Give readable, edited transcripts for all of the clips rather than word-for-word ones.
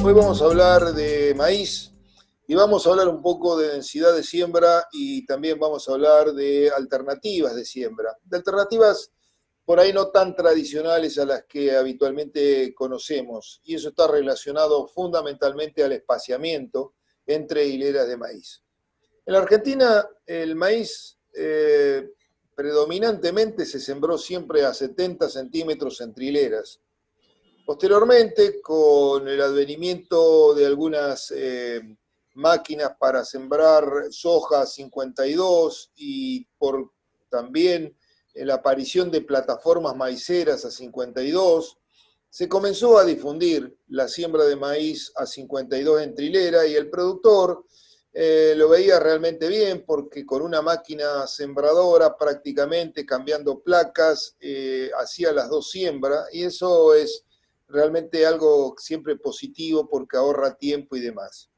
Hoy vamos a hablar de maíz y vamos a hablar un poco de densidad de siembra y también vamos a hablar de alternativas de siembra. De alternativas por ahí no tan tradicionales a las que habitualmente conocemos, y eso está relacionado fundamentalmente al espaciamiento entre hileras de maíz. En la Argentina el maíz predominantemente se sembró siempre a 70 centímetros entre hileras. Posteriormente, con el advenimiento de algunas máquinas para sembrar soja 52 y por también la aparición de plataformas maiceras a 52, se comenzó a difundir la siembra de maíz a 52 en trilera y el productor lo veía realmente bien porque con una máquina sembradora prácticamente cambiando placas hacía las dos siembras y eso es realmente algo siempre positivo porque ahorra tiempo y demás.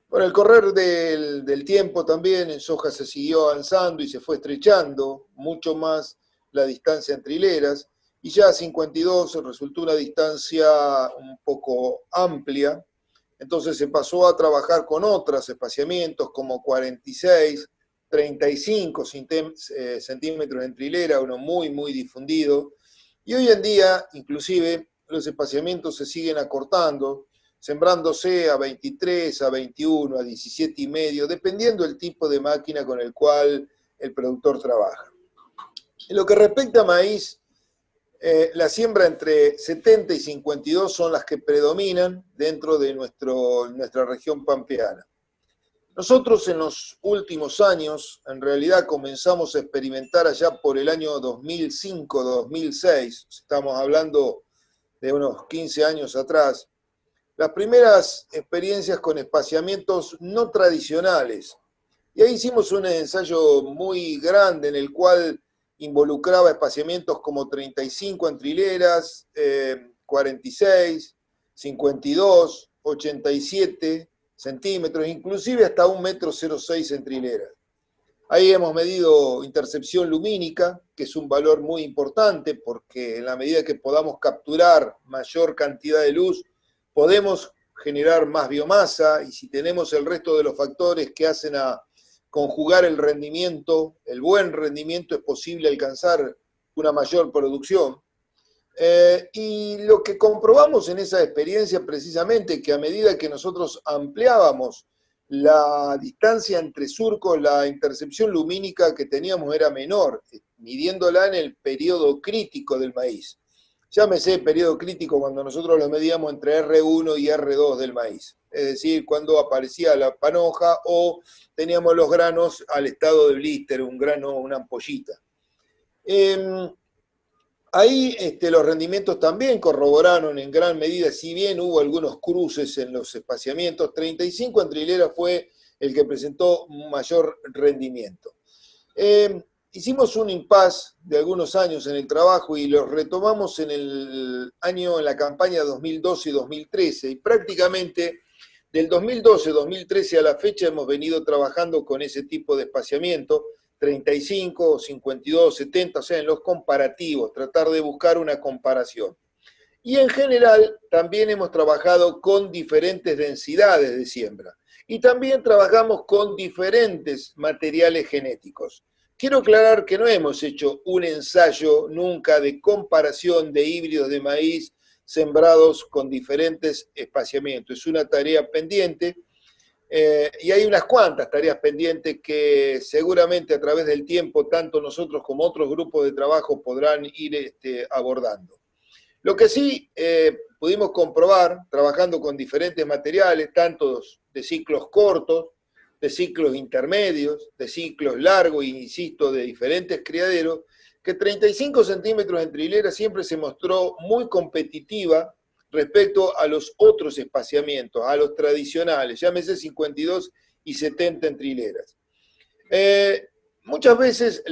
Bueno, el correr del tiempo también en soja se siguió avanzando y se fue estrechando mucho más la distancia entre hileras y ya a 52 resultó una distancia un poco amplia, entonces se pasó a trabajar con otros espaciamientos como 46, 35 centímetros entre hilera, uno muy difundido, y hoy en día inclusive los espaciamientos se siguen acortando, sembrándose a 23, a 21, a 17 y medio, dependiendo del tipo de máquina con el cual el productor trabaja. En lo que respecta a maíz, la siembra entre 70 y 52 son las que predominan dentro de nuestra región pampeana. Nosotros en los últimos años, en realidad comenzamos a experimentar allá por el año 2005-2006, estamos hablando de unos 15 años atrás, las primeras experiencias con espaciamientos no tradicionales. Y ahí hicimos un ensayo muy grande en el cual involucraba espaciamientos como 35 entre hileras, 46, 52, 87 centímetros, inclusive hasta 1,06 m entre hileras. Ahí hemos medido intercepción lumínica, que es un valor muy importante porque en la medida que podamos capturar mayor cantidad de luz, podemos generar más biomasa y si tenemos el resto de los factores que hacen a conjugar el rendimiento, el buen rendimiento, es posible alcanzar una mayor producción. Y lo que comprobamos en esa experiencia precisamente que a medida que nosotros ampliábamos la distancia entre surcos, la intercepción lumínica que teníamos era menor, midiéndola en el periodo crítico del maíz. Llámese periodo crítico cuando nosotros lo medíamos entre R1 y R2 del maíz, es decir, cuando aparecía la panoja o teníamos los granos al estado de blister, un grano, una ampollita. Ahí los rendimientos también corroboraron en gran medida, si bien hubo algunos cruces en los espaciamientos, 35 entre hileras fue el que presentó mayor rendimiento. Hicimos un impasse de algunos años en el trabajo y lo retomamos en la campaña 2012 y 2013, y prácticamente del 2012-2013 a la fecha hemos venido trabajando con ese tipo de espaciamiento, 35, 52, 70, o sea, en los comparativos, tratar de buscar una comparación. Y en general también hemos trabajado con diferentes densidades de siembra y también trabajamos con diferentes materiales genéticos. Quiero aclarar que no hemos hecho un ensayo nunca de comparación de híbridos de maíz sembrados con diferentes espaciamientos. Es una tarea pendiente. Y hay unas cuantas tareas pendientes que seguramente a través del tiempo tanto nosotros como otros grupos de trabajo podrán ir abordando. Lo que sí pudimos comprobar, trabajando con diferentes materiales, tanto de ciclos cortos de ciclos intermedios, de ciclos largos, insisto, de diferentes criaderos, que 35 centímetros en trilera siempre se mostró muy competitiva respecto a los otros espaciamientos, a los tradicionales, llámese 52 y 70 en trileras. Muchas veces,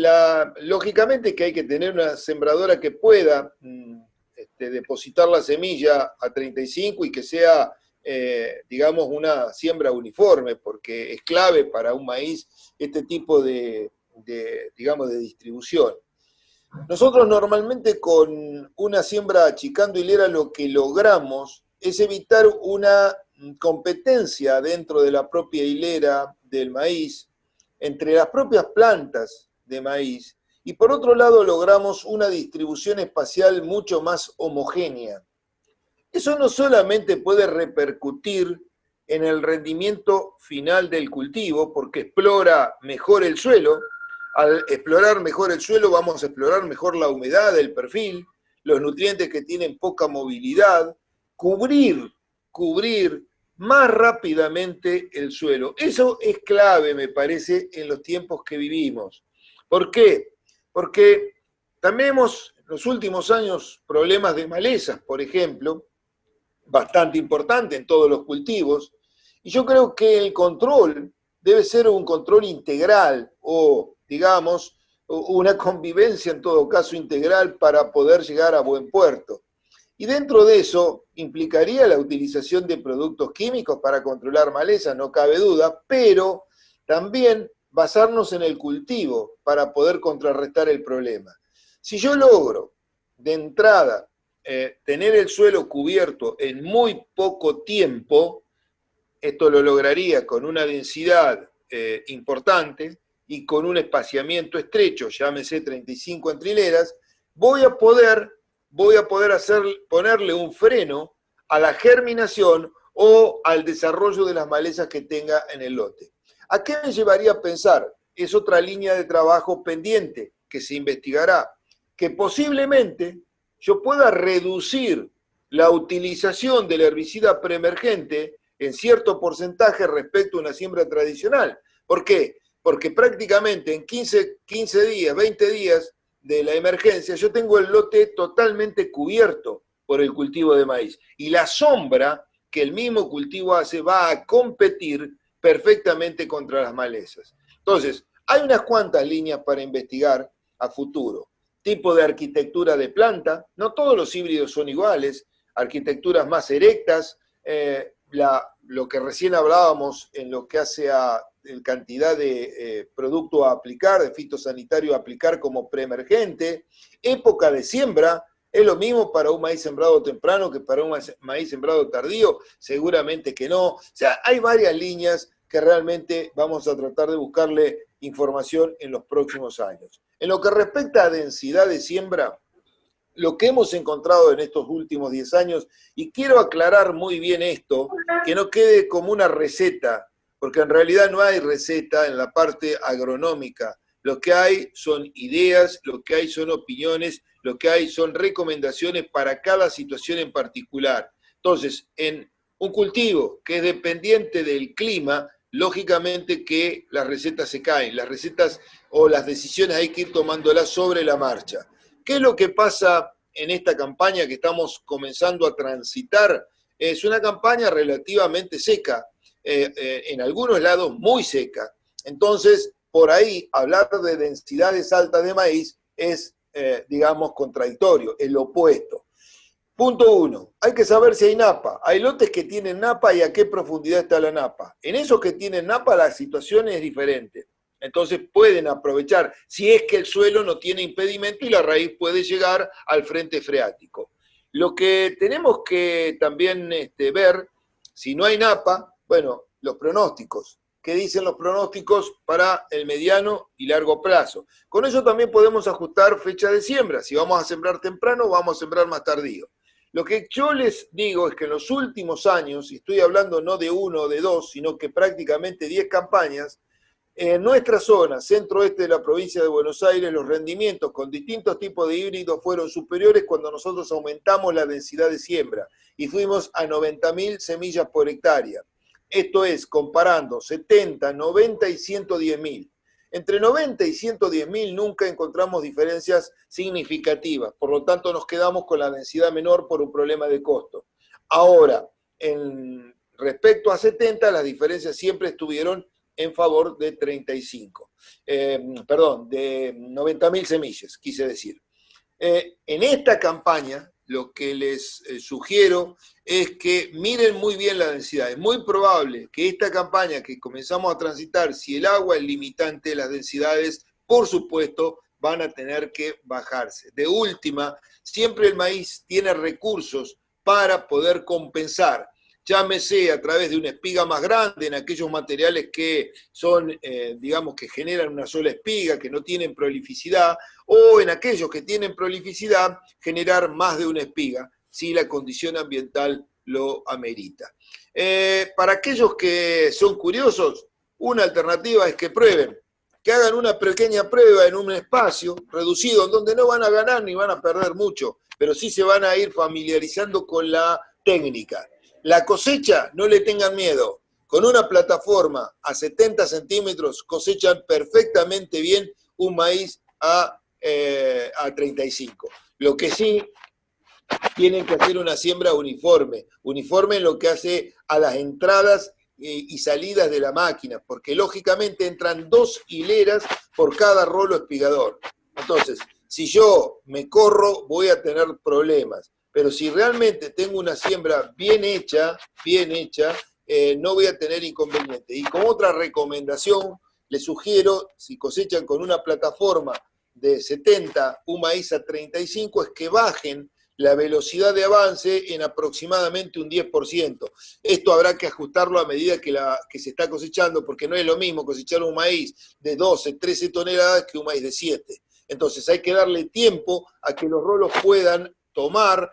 lógicamente que hay que tener una sembradora que pueda depositar la semilla a 35 y que sea, digamos, una siembra uniforme, porque es clave para un maíz este tipo digamos, de distribución. Nosotros normalmente con una siembra achicando hilera lo que logramos es evitar una competencia dentro de la propia hilera del maíz, entre las propias plantas de maíz, y por otro lado logramos una distribución espacial mucho más homogénea. Eso no solamente puede repercutir en el rendimiento final del cultivo, porque explora mejor el suelo. Al explorar mejor el suelo vamos a explorar mejor la humedad, el perfil, los nutrientes que tienen poca movilidad, cubrir más rápidamente el suelo. Eso es clave, me parece, en los tiempos que vivimos. ¿Por qué? Porque también hemos, en los últimos años, problemas de malezas, por ejemplo, bastante importante en todos los cultivos, y yo creo que el control debe ser un control integral o, digamos, una convivencia en todo caso integral para poder llegar a buen puerto. Y dentro de eso implicaría la utilización de productos químicos para controlar malezas, no cabe duda, pero también basarnos en el cultivo para poder contrarrestar el problema. Si yo logro, de entrada, tener el suelo cubierto en muy poco tiempo, esto lo lograría con una densidad importante y con un espaciamiento estrecho, llámese 35 en trileras, voy a poder ponerle un freno a la germinación o al desarrollo de las malezas que tenga en el lote. ¿A qué me llevaría a pensar? Es otra línea de trabajo pendiente que se investigará, que posiblemente yo pueda reducir la utilización del herbicida preemergente en cierto porcentaje respecto a una siembra tradicional. ¿Por qué? Porque prácticamente en 15 días, 20 días de la emergencia, yo tengo el lote totalmente cubierto por el cultivo de maíz. Y la sombra que el mismo cultivo hace va a competir perfectamente contra las malezas. Entonces, hay unas cuantas líneas para investigar a futuro. Tipo de arquitectura de planta, no todos los híbridos son iguales, arquitecturas más erectas, lo que recién hablábamos en lo que hace a cantidad de producto a aplicar, de fitosanitario a aplicar como preemergente, época de siembra, ¿es lo mismo para un maíz sembrado temprano que para un maíz sembrado tardío? Seguramente que no. O sea, hay varias líneas que realmente vamos a tratar de buscarle información en los próximos años. En lo que respecta a densidad de siembra, lo que hemos encontrado en estos últimos 10 años, y quiero aclarar muy bien esto, que no quede como una receta, porque en realidad no hay receta en la parte agronómica. Lo que hay son ideas, lo que hay son opiniones, lo que hay son recomendaciones para cada situación en particular. Entonces, en un cultivo que es dependiente del clima, lógicamente que las recetas se caen, las recetas o las decisiones hay que ir tomándolas sobre la marcha. ¿Qué es lo que pasa en esta campaña que estamos comenzando a transitar? Es una campaña relativamente seca, en algunos lados muy seca. Entonces, por ahí, hablar de densidades altas de maíz es, digamos, contradictorio, el opuesto. Punto 1, hay que saber si hay napa. Hay lotes que tienen napa y a qué profundidad está la napa. En esos que tienen napa la situación es diferente. Entonces pueden aprovechar, si es que el suelo no tiene impedimento y la raíz puede llegar al frente freático. Lo que tenemos que también ver, si no hay napa, bueno, los pronósticos. ¿Qué dicen los pronósticos para el mediano y largo plazo? Con eso también podemos ajustar fecha de siembra. Si vamos a sembrar temprano, o vamos a sembrar más tardío. Lo que yo les digo es que en los últimos años, y estoy hablando no de uno o de dos, sino que prácticamente 10 campañas, en nuestra zona, centro-oeste de la provincia de Buenos Aires, los rendimientos con distintos tipos de híbridos fueron superiores cuando nosotros aumentamos la densidad de siembra y fuimos a 90.000 semillas por hectárea. Esto es, comparando 70, 90 y 110.000. Entre 90 y 110.000 nunca encontramos diferencias significativas, por lo tanto nos quedamos con la densidad menor por un problema de costo. Ahora, respecto a 70, las diferencias siempre estuvieron en favor de 35. Perdón, de 90.000 semillas, quise decir. En esta campaña, lo que les sugiero es que miren muy bien la densidad. Es muy probable que esta campaña que comenzamos a transitar, si el agua es limitante, las densidades, por supuesto, van a tener que bajarse. De última, siempre el maíz tiene recursos para poder compensar, llámese a través de una espiga más grande en aquellos materiales que son, digamos, que generan una sola espiga, que no tienen prolificidad, o en aquellos que tienen prolificidad, generar más de una espiga, si la condición ambiental lo amerita. Para aquellos que son curiosos, una alternativa es que prueben, que hagan una pequeña prueba en un espacio reducido, en donde no van a ganar ni van a perder mucho, pero sí se van a ir familiarizando con la técnica. La cosecha, no le tengan miedo. Con una plataforma a 70 centímetros cosechan perfectamente bien un maíz a 35. Lo que sí, tienen que hacer una siembra uniforme en lo que hace a las entradas y salidas de la máquina, porque lógicamente entran 2 hileras por cada rolo espigador. Entonces, si yo me corro, voy a tener problemas, pero si realmente tengo una siembra bien hecha, no voy a tener inconveniente. Y como otra recomendación, les sugiero, si cosechan con una plataforma de 70, un maíz a 35, es que bajen la velocidad de avance en aproximadamente un 10%. Esto habrá que ajustarlo a medida que se está cosechando, porque no es lo mismo cosechar un maíz de 12, 13 toneladas que un maíz de 7. Entonces hay que darle tiempo a que los rolos puedan tomar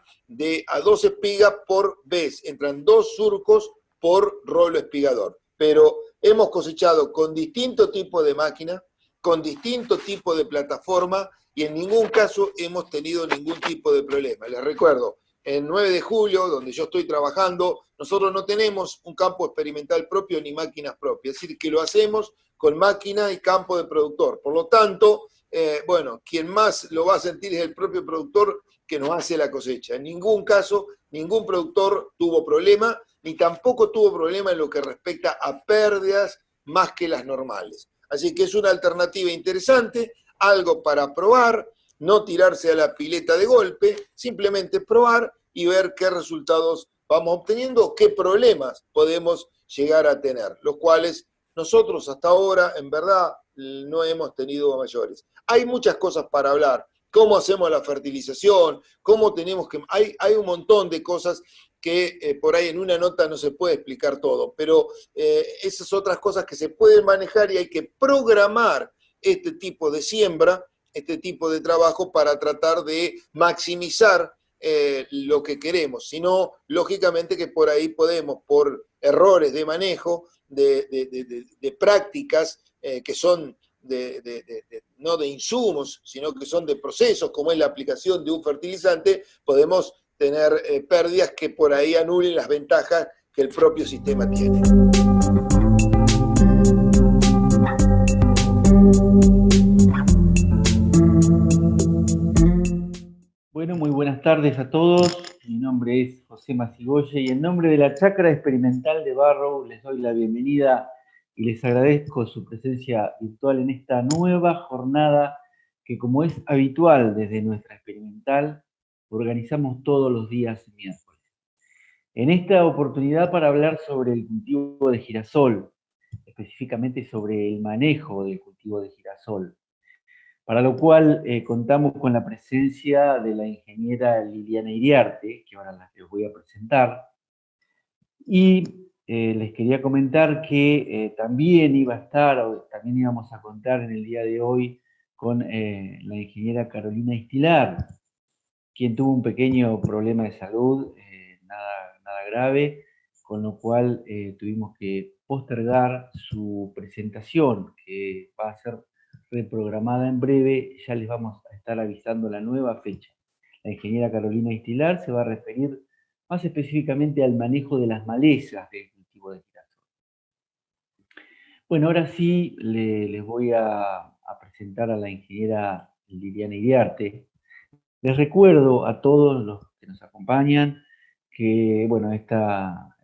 a 2 espigas por vez. Entran 2 surcos por rolo espigador. Pero hemos cosechado con distinto tipo de máquina, con distinto tipo de plataforma, y en ningún caso hemos tenido ningún tipo de problema. Les recuerdo, en 9 de julio, donde yo estoy trabajando, nosotros no tenemos un campo experimental propio ni máquinas propias, es decir, que lo hacemos con máquina y campo de productor. Por lo tanto, bueno, quien más lo va a sentir es el propio productor que nos hace la cosecha. En ningún caso, ningún productor tuvo problema, ni tampoco tuvo problema en lo que respecta a pérdidas más que las normales. Así que es una alternativa interesante, algo para probar, no tirarse a la pileta de golpe, simplemente probar y ver qué resultados vamos obteniendo, qué problemas podemos llegar a tener, los cuales nosotros hasta ahora, en verdad, no hemos tenido mayores. Hay muchas cosas para hablar, cómo hacemos la fertilización, cómo tenemos que... Hay un montón de cosas que por ahí en una nota no se puede explicar todo, pero esas otras cosas que se pueden manejar y hay que programar este tipo de siembra, este tipo de trabajo para tratar de maximizar lo que queremos. Si no, lógicamente que por ahí podemos, por errores de manejo, de prácticas que son no de insumos, sino que son de procesos, como es la aplicación de un fertilizante, podemos tener pérdidas que por ahí anulen las ventajas que el propio sistema tiene. Bueno, muy buenas tardes a todos. Mi nombre es José Macigoye y en nombre de la Chacra Experimental de Barrow les doy la bienvenida y les agradezco su presencia virtual en esta nueva jornada que, como es habitual desde nuestra experimental, organizamos todos los días miércoles. En esta oportunidad para hablar sobre el cultivo de girasol, específicamente sobre el manejo del cultivo de girasol, para lo cual contamos con la presencia de la ingeniera Liliana Iriarte, que ahora les voy a presentar, y les quería comentar que también iba a estar, o también íbamos a contar en el día de hoy con la ingeniera Carolina Istilar, quien tuvo un pequeño problema de salud, nada grave, con lo cual tuvimos que postergar su presentación, que va a ser reprogramada en breve. Ya les vamos a estar avisando la nueva fecha. La ingeniera Carolina Istilar se va a referir más específicamente al manejo de las malezas del cultivo de girasol. Bueno, ahora sí les voy a presentar a la ingeniera Liliana Iriarte. Les recuerdo a todos los que nos acompañan que, bueno, esta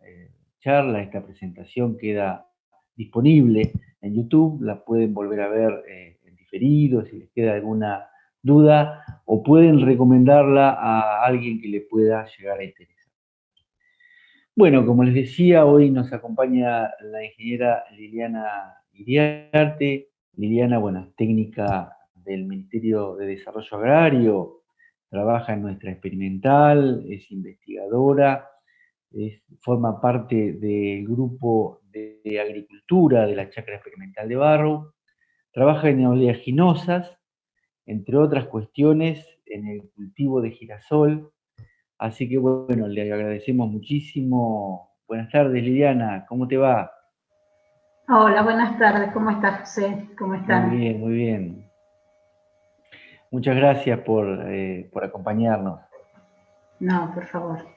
charla, esta presentación queda disponible en YouTube, la pueden volver a ver en diferido si les queda alguna duda, o pueden recomendarla a alguien que le pueda llegar a interesar. Bueno, como les decía, hoy nos acompaña la ingeniera Liliana Iriarte. Liliana, bueno, es técnica del Ministerio de Desarrollo Agrario, trabaja en nuestra experimental, es investigadora, forma parte del grupo de agricultura de la Chacra Experimental de Barrow, trabaja en oleaginosas, entre otras cuestiones, en el cultivo de girasol. Así que bueno, le agradecemos muchísimo. Buenas tardes, Liliana, ¿cómo te va? Hola, buenas tardes, ¿cómo estás, José? ¿Cómo están? Muy bien, muy bien. Muchas gracias por acompañarnos. No, por favor.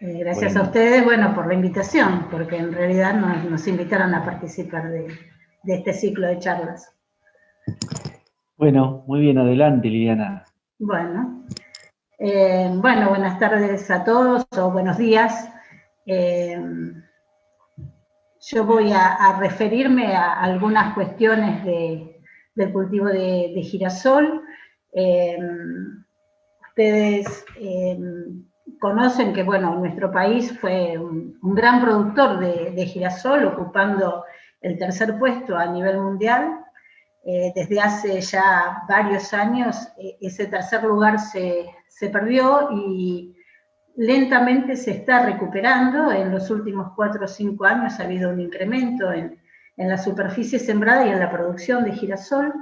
Gracias Bueno, a ustedes, bueno, por la invitación, porque en realidad nos invitaron a participar de este ciclo de charlas. bueno, muy bien, adelante, Liliana. Bueno, buenas tardes a todos, o buenos días. Yo voy a referirme a algunas cuestiones del cultivo de girasol. Ustedes conocen que, bueno, nuestro país fue un gran productor de girasol, ocupando el tercer puesto a nivel mundial. Desde hace ya varios años ese tercer lugar se perdió y lentamente se está recuperando. En los últimos 4 o 5 años ha habido un incremento en la superficie sembrada y en la producción de girasol.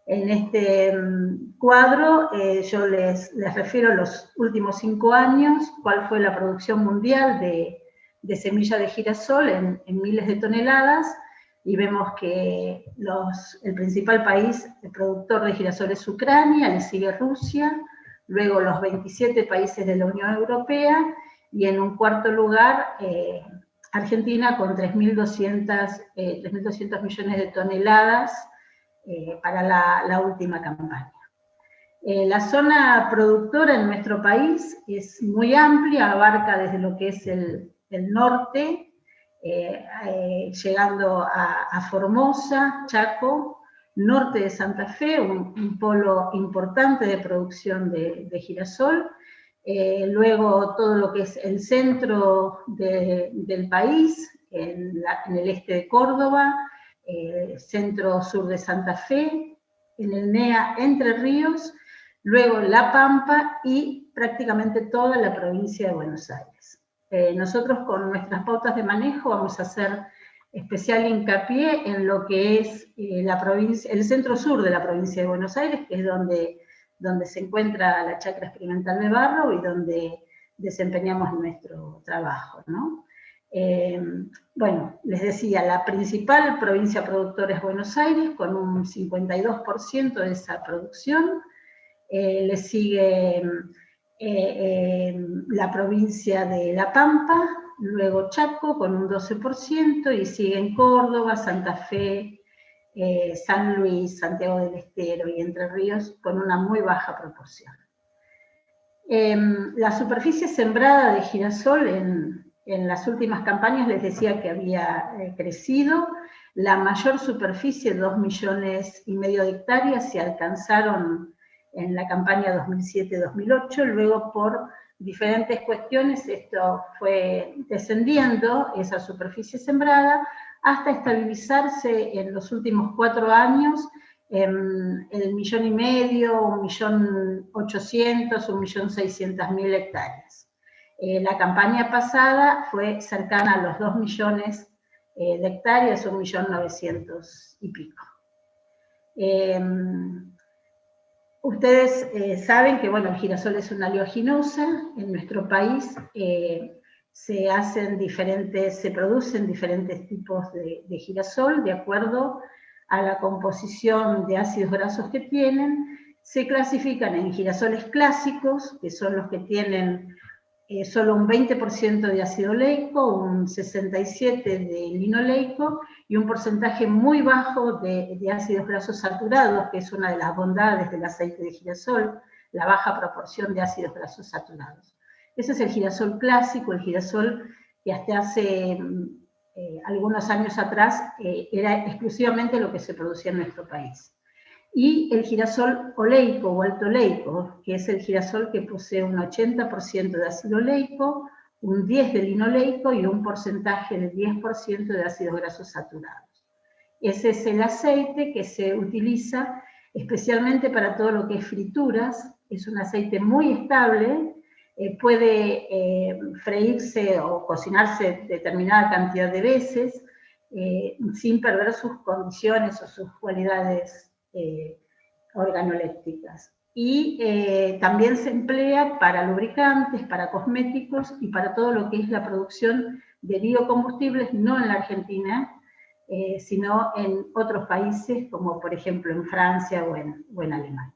En este cuadro yo les refiero los últimos 5 años, cuál fue la producción mundial de semilla de girasol en miles de toneladas, y vemos que el principal país productor de girasol es Ucrania, le sigue Rusia, luego los 27 países de la Unión Europea, y en un cuarto lugar Argentina con 3.200 millones de toneladas para la última campaña. La zona productora en nuestro país es muy amplia, abarca desde lo que es el norte, llegando a Formosa, Chaco, norte de Santa Fe, un polo importante de producción de girasol, luego todo lo que es el centro del país, en el este de Córdoba, centro-sur de Santa Fe, en el NEA Entre Ríos, luego La Pampa y prácticamente toda la provincia de Buenos Aires. Nosotros con nuestras pautas de manejo vamos a hacer especial hincapié en lo que es el centro-sur de la provincia de Buenos Aires, que es donde se encuentra la Chacra Experimental de Barrow y donde desempeñamos nuestro trabajo, ¿no? Bueno, les decía, la principal provincia productora es Buenos Aires, con un 52% de esa producción. Le sigue la provincia de La Pampa, luego Chaco con un 12%, y siguen Córdoba, Santa Fe, San Luis, Santiago del Estero y Entre Ríos con una muy baja proporción. La superficie sembrada de girasol en las últimas campañas les decía que había crecido. La mayor superficie, 2,5 millones de hectáreas, se alcanzaron en la campaña 2007-2008, luego por diferentes cuestiones esto fue descendiendo, esa superficie sembrada, hasta estabilizarse en los últimos 4 años en el 1,5 millones, 1.800.000, 1.600.000 hectáreas. La campaña pasada fue cercana a los 2 millones de hectáreas, 1.900.000 y pico. Ustedes saben que, bueno, el girasol es una oleaginosa. En nuestro país se producen diferentes tipos de girasol de acuerdo a la composición de ácidos grasos que tienen. Se clasifican en girasoles clásicos, que son los que tienen solo un 20% de ácido oleico, un 67% de linoleico y un porcentaje muy bajo de ácidos grasos saturados, que es una de las bondades del aceite de girasol, la baja proporción de ácidos grasos saturados. Ese es el girasol clásico, el girasol que hasta hace algunos años atrás era exclusivamente lo que se producía en nuestro país. Y el girasol oleico o alto oleico, que es el girasol que posee un 80% de ácido oleico, un 10% de linoleico y un porcentaje del 10% de ácidos grasos saturados. Ese es el aceite que se utiliza especialmente para todo lo que es frituras. Es un aceite muy estable, puede freírse o cocinarse determinada cantidad de veces sin perder sus condiciones o sus cualidades organolépticas. Y también se emplea para lubricantes, para cosméticos y para todo lo que es la producción de biocombustibles, no en la Argentina, sino en otros países, como por ejemplo en Francia o en Alemania.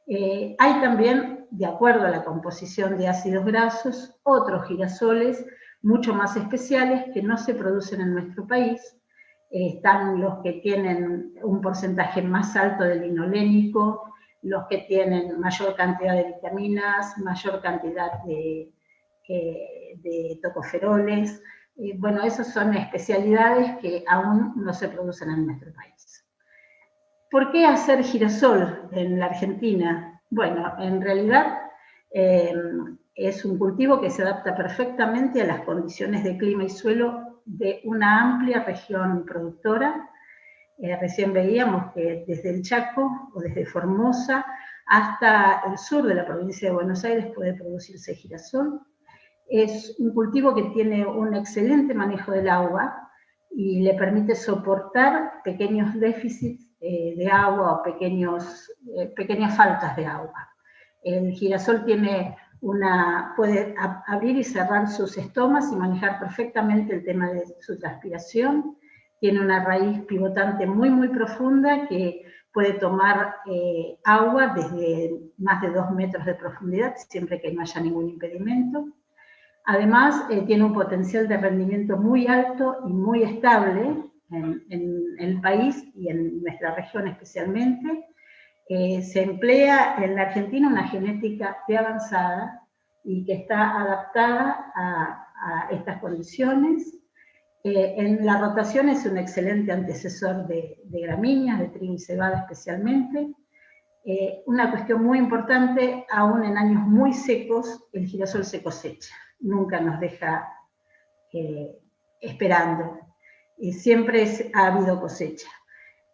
Hay también, de acuerdo a la composición de ácidos grasos, otros girasoles mucho más especiales que no se producen en nuestro país. Están los que tienen un porcentaje más alto de linolénico, los que tienen mayor cantidad de vitaminas, mayor cantidad de tocoferoles. Bueno, esas son especialidades que aún no se producen en nuestro país. ¿Por qué hacer girasol en la Argentina? Bueno, en realidad es un cultivo que se adapta perfectamente a las condiciones de clima y suelo de una amplia región productora. Recién veíamos que desde el Chaco o desde Formosa hasta el sur de la provincia de Buenos Aires puede producirse girasol. Es un cultivo que tiene un excelente manejo del agua y le permite soportar pequeños déficits de agua o pequeñas faltas de agua. El girasol puede abrir y cerrar sus estomas y manejar perfectamente el tema de su transpiración. Tiene una raíz pivotante muy, muy profunda que puede tomar agua desde más de 2 metros de profundidad, siempre que no haya ningún impedimento. Además, tiene un potencial de rendimiento muy alto y muy estable en el país y en nuestra región especialmente. Se emplea en la Argentina una genética de avanzada y que está adaptada a estas condiciones. En la rotación es un excelente antecesor de gramíneas, de trigo y cebada especialmente. Una cuestión muy importante, aún en años muy secos, el girasol se cosecha. Nunca nos deja esperando. Siempre ha habido cosecha.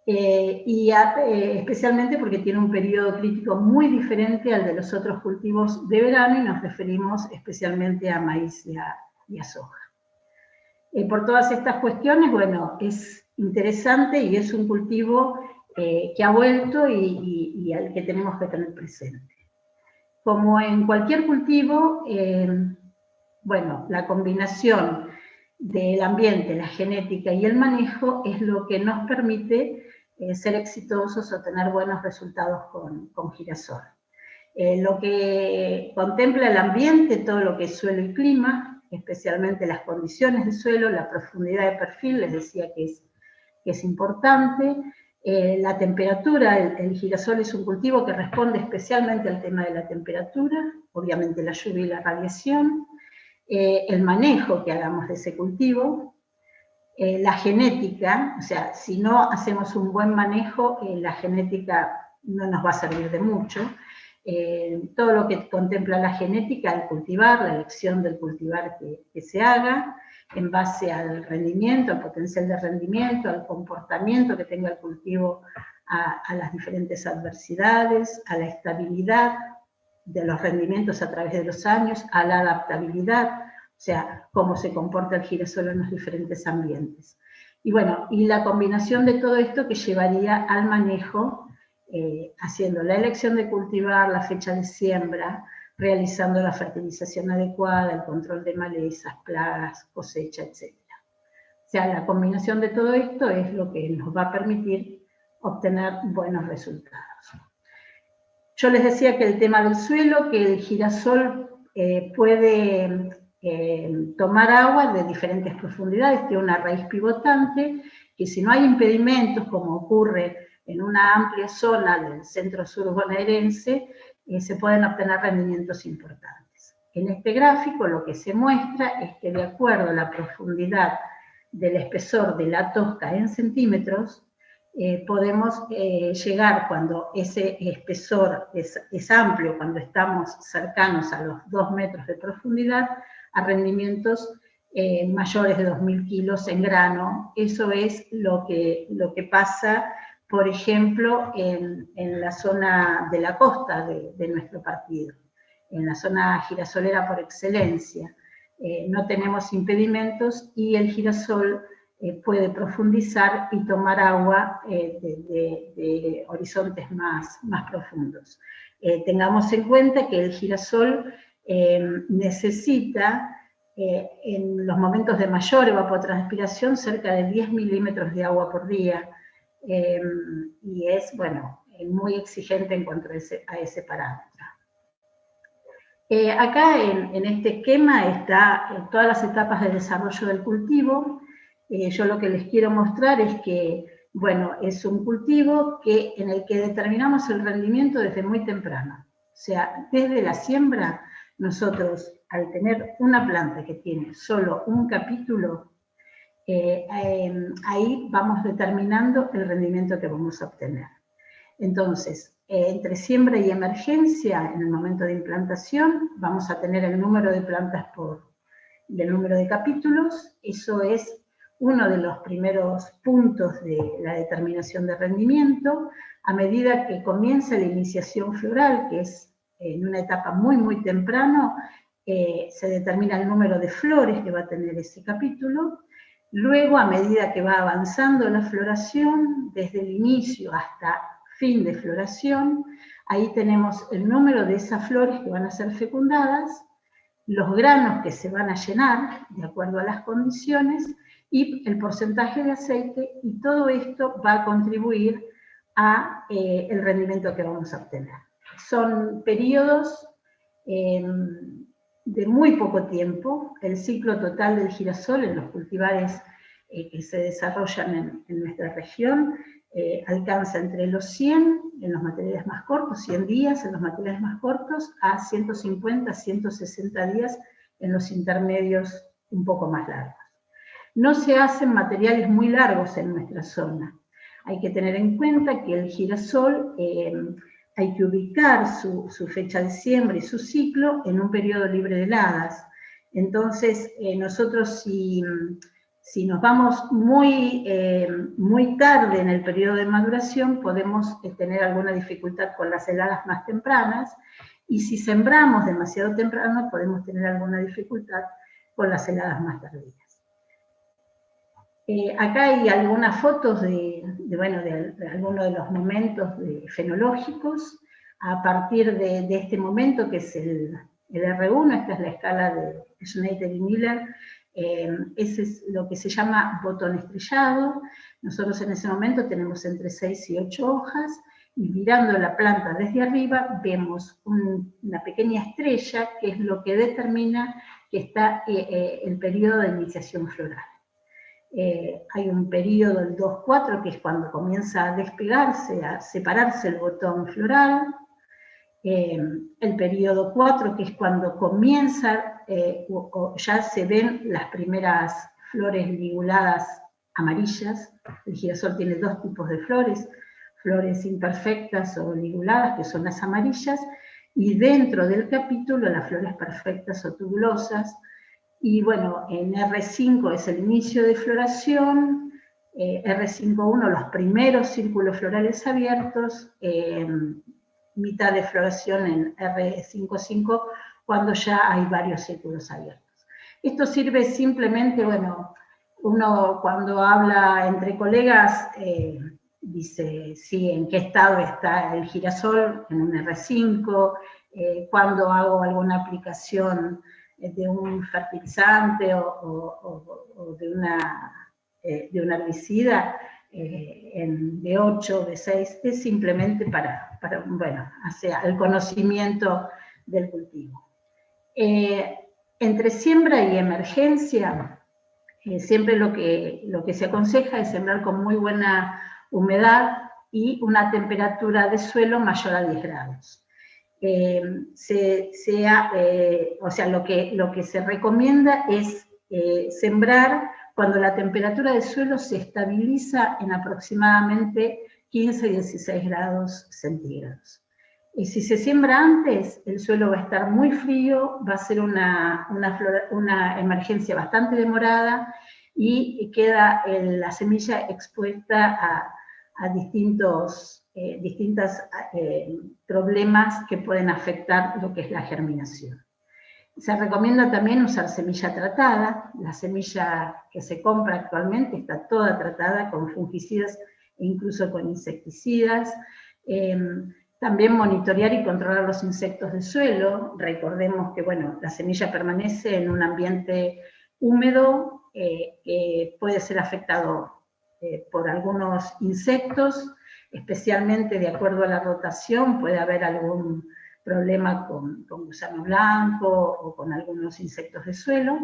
Especialmente porque tiene un periodo crítico muy diferente al de los otros cultivos de verano y nos referimos especialmente a maíz y a soja. Por todas estas cuestiones, bueno, es interesante y es un cultivo que ha vuelto y al que tenemos que tener presente. Como en cualquier cultivo, bueno, la combinación del ambiente, la genética y el manejo es lo que nos permite ser exitosos o tener buenos resultados con girasol. Lo que contempla el ambiente, todo lo que es suelo y clima, especialmente las condiciones de suelo, la profundidad de perfil, les decía que es importante, la temperatura, el girasol es un cultivo que responde especialmente al tema de la temperatura, obviamente la lluvia y la radiación, el manejo que hagamos de ese cultivo, la genética, o sea, si no hacemos un buen manejo, la genética no nos va a servir de mucho. Todo lo que contempla la genética, el cultivar, la elección del cultivar que se haga, en base al rendimiento, al potencial de rendimiento, al comportamiento que tenga el cultivo a las diferentes adversidades, a la estabilidad de los rendimientos a través de los años, a la adaptabilidad, o sea, cómo se comporta el girasol en los diferentes ambientes. Y bueno, y la combinación de todo esto que llevaría al manejo, haciendo la elección de cultivar, la fecha de siembra, realizando la fertilización adecuada, el control de malezas, plagas, cosecha, etc. O sea, la combinación de todo esto es lo que nos va a permitir obtener buenos resultados. Yo les decía que el tema del suelo, que el girasol puede tomar agua de diferentes profundidades, tiene una raíz pivotante, que si no hay impedimentos, como ocurre en una amplia zona del centro-sur bonaerense, se pueden obtener rendimientos importantes. En este gráfico lo que se muestra es que de acuerdo a la profundidad del espesor de la tosca en centímetros, podemos llegar, cuando ese espesor es amplio, cuando estamos cercanos a los 2 metros de profundidad, a rendimientos mayores de 2.000 kilos en grano. Eso es lo que pasa, por ejemplo, en la zona de la costa de nuestro partido, en la zona girasolera por excelencia. No tenemos impedimentos y el girasol puede profundizar y tomar agua de horizontes más profundos. Tengamos en cuenta que el girasol necesita en los momentos de mayor evapotranspiración cerca de 10 milímetros de agua por día, y es, bueno, muy exigente en cuanto a ese parámetro. Acá en este esquema está todas las etapas de desarrollo del cultivo. Yo lo que les quiero mostrar es que, bueno, es un cultivo en el que determinamos el rendimiento desde muy temprano. O sea, desde la siembra, nosotros, al tener una planta que tiene solo un capítulo, ahí vamos determinando el rendimiento que vamos a obtener. Entonces, entre siembra y emergencia, en el momento de implantación, vamos a tener el número de plantas del número de capítulos. Eso es uno de los primeros puntos de la determinación de rendimiento. A medida que comienza la iniciación floral, que es en una etapa muy temprano, se determina el número de flores que va a tener ese capítulo. Luego, a medida que va avanzando la floración, desde el inicio hasta fin de floración, ahí tenemos el número de esas flores que van a ser fecundadas, los granos que se van a llenar de acuerdo a las condiciones y el porcentaje de aceite, y todo esto va a contribuir a el rendimiento que vamos a obtener. Son periodos de muy poco tiempo. El ciclo total del girasol en los cultivares que se desarrollan en nuestra región alcanza entre los 100 en los materiales más cortos, 100 días en los materiales más cortos, a 150, 160 días en los intermedios un poco más largos. No se hacen materiales muy largos en nuestra zona. Hay que tener en cuenta que el girasol hay que ubicar su fecha de siembra y su ciclo en un periodo libre de heladas. Entonces, nosotros si nos vamos muy tarde en el periodo de maduración, podemos tener alguna dificultad con las heladas más tempranas, y si sembramos demasiado temprano, podemos tener alguna dificultad con las heladas más tardías. Acá hay algunas fotos de algunos de los momentos fenológicos, a partir de este momento, que es el R1, esta es la escala de Schneider y Miller. Ese es lo que se llama botón estrellado. Nosotros en ese momento tenemos entre 6 y 8 hojas, y mirando la planta desde arriba vemos una pequeña estrella, que es lo que determina que está el periodo de iniciación floral. Hay un periodo, el 2-4, que es cuando comienza a despegarse, a separarse el botón floral. El periodo 4, que es cuando comienza, ya se ven las primeras flores liguladas amarillas. El girasol tiene dos tipos de flores imperfectas o liguladas, que son las amarillas, y dentro del capítulo las flores perfectas o tubulosas. Y bueno, en R5 es el inicio de floración, R5.1 los primeros círculos florales abiertos, mitad de floración en R5.5, cuando ya hay varios círculos abiertos. Esto sirve simplemente, bueno, uno cuando habla entre colegas dice, sí, en qué estado está el girasol, en un R5, cuando hago alguna aplicación de un fertilizante o de un herbicida, de 8, de 6, es simplemente para bueno, hacia el conocimiento del cultivo. Entre siembra y emergencia, siempre lo que se aconseja es sembrar con muy buena humedad y una temperatura de suelo mayor a 10 grados. O sea, lo que se recomienda es sembrar cuando la temperatura del suelo se estabiliza en aproximadamente 15-16 grados centígrados. Y si se siembra antes, el suelo va a estar muy frío, va a ser una emergencia bastante demorada y queda la semilla expuesta a distintos problemas que pueden afectar lo que es la germinación. Se recomienda también usar semilla tratada. La semilla que se compra actualmente está toda tratada con fungicidas e incluso con insecticidas. También monitorear y controlar los insectos del suelo. Recordemos que, bueno, la semilla permanece en un ambiente húmedo que puede ser afectado por algunos insectos, especialmente de acuerdo a la rotación, puede haber algún problema con gusano blanco o con algunos insectos de suelo,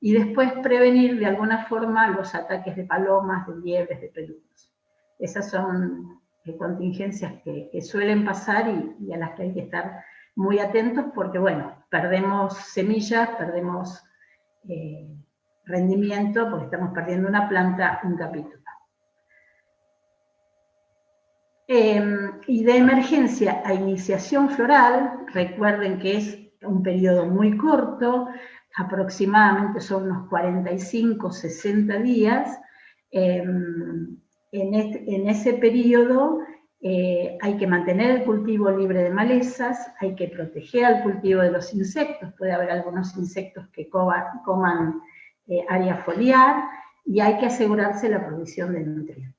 y después prevenir de alguna forma los ataques de palomas, de liebres, de peludos. Esas son contingencias que suelen pasar y a las que hay que estar muy atentos porque, bueno, perdemos semillas, perdemos rendimiento porque estamos perdiendo una planta, un capítulo. Y de emergencia a iniciación floral, recuerden que es un periodo muy corto, aproximadamente son unos 45-60 días. En ese periodo hay que mantener el cultivo libre de malezas, hay que proteger al cultivo de los insectos, puede haber algunos insectos que coman área foliar, y hay que asegurarse la provisión de nutrientes.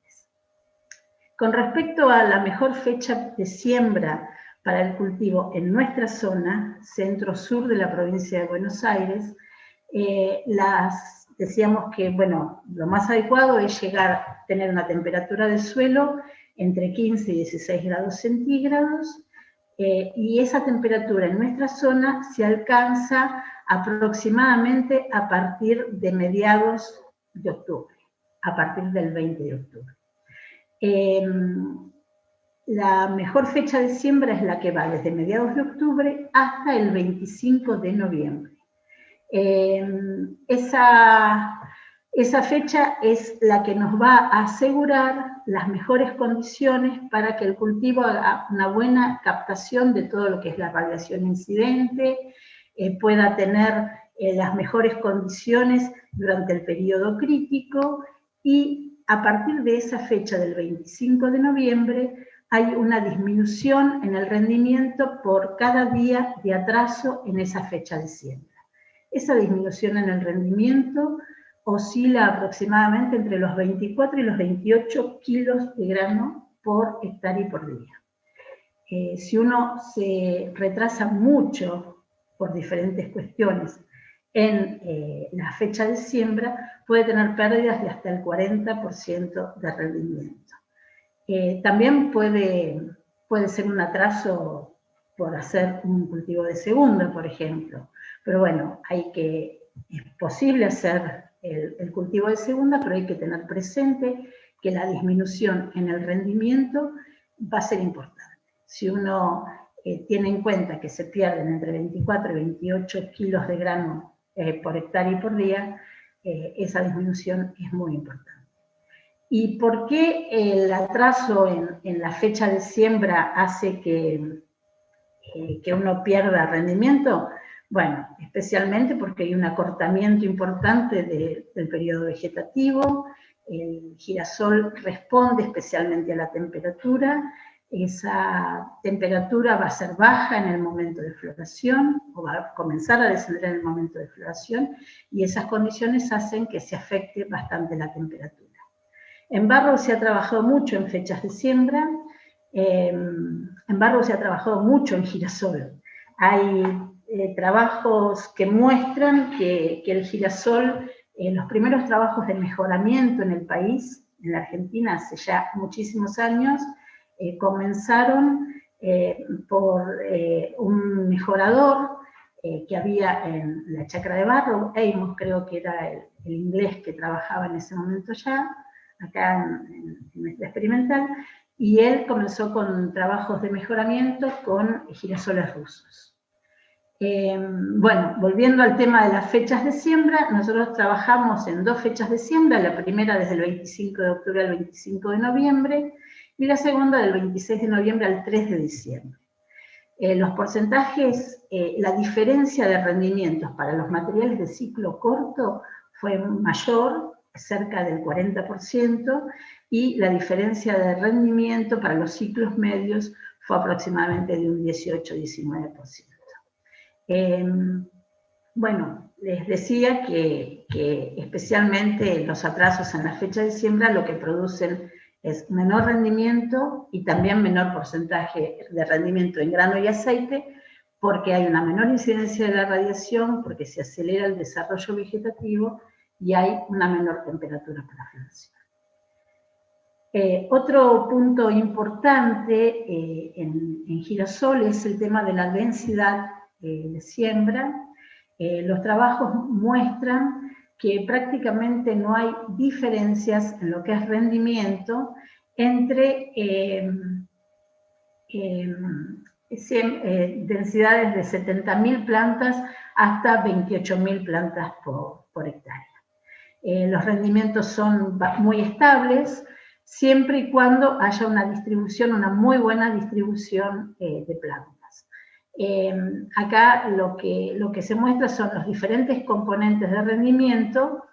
Con respecto a la mejor fecha de siembra para el cultivo en nuestra zona, centro-sur de la provincia de Buenos Aires, decíamos que, bueno, lo más adecuado es tener una temperatura del suelo entre 15 y 16 grados centígrados, y esa temperatura en nuestra zona se alcanza aproximadamente a partir de mediados de octubre, a partir del 20 de octubre. La mejor fecha de siembra es la que va desde mediados de octubre hasta el 25 de noviembre. Esa fecha es la que nos va a asegurar las mejores condiciones para que el cultivo haga una buena captación de todo lo que es la radiación incidente, pueda tener las mejores condiciones durante el periodo crítico, y a partir de esa fecha del 25 de noviembre hay una disminución en el rendimiento por cada día de atraso en esa fecha de siembra. Esa disminución en el rendimiento oscila aproximadamente entre los 24 y los 28 kilos de grano por hectárea y por día. Si uno se retrasa mucho por diferentes cuestiones en la fecha de siembra, puede tener pérdidas de hasta el 40% de rendimiento. También puede ser un atraso por hacer un cultivo de segunda, por ejemplo. Pero bueno, es posible hacer el cultivo de segunda, pero hay que tener presente que la disminución en el rendimiento va a ser importante. Si uno tiene en cuenta que se pierden entre 24 y 28 kilos de grano por hectárea y por día, esa disminución es muy importante. ¿Y por qué el atraso en la fecha de siembra hace que uno pierda rendimiento? Bueno, especialmente porque hay un acortamiento importante del periodo vegetativo. El girasol responde especialmente a la temperatura. Esa temperatura va a ser baja en el momento de floración, o va a comenzar a descender en el momento de floración, y esas condiciones hacen que se afecte bastante la temperatura. En barro se ha trabajado mucho en fechas de siembra, en barro se ha trabajado mucho en girasol. Hay trabajos que muestran que el girasol, los primeros trabajos de mejoramiento en el país, en la Argentina hace ya muchísimos años, comenzaron por un mejorador que había en la chacra de Barrow. Amos creo que era el inglés que trabajaba en ese momento ya, acá en nuestra experimental, y él comenzó con trabajos de mejoramiento con girasoles rusos. Bueno, volviendo al tema de las fechas de siembra, nosotros trabajamos en 2 fechas de siembra, la primera desde el 25 de octubre al 25 de noviembre, y la segunda del 26 de noviembre al 3 de diciembre. Los porcentajes, la diferencia de rendimientos para los materiales de ciclo corto fue mayor, cerca del 40%, y la diferencia de rendimiento para los ciclos medios fue aproximadamente de un 18-19%. Bueno, les decía que especialmente los atrasos en la fecha de siembra lo que producen es menor rendimiento y también menor porcentaje de rendimiento en grano y aceite, porque hay una menor incidencia de la radiación, porque se acelera el desarrollo vegetativo y hay una menor temperatura para floración. Otro punto importante en girasol es el tema de la densidad de siembra. Los trabajos muestran que prácticamente no hay diferencias en lo que es rendimiento entre densidades de 70.000 plantas hasta 28.000 plantas por hectárea. Los rendimientos son muy estables, siempre y cuando haya una distribución, una muy buena distribución de plantas. Acá lo que se muestra son los diferentes componentes de rendimiento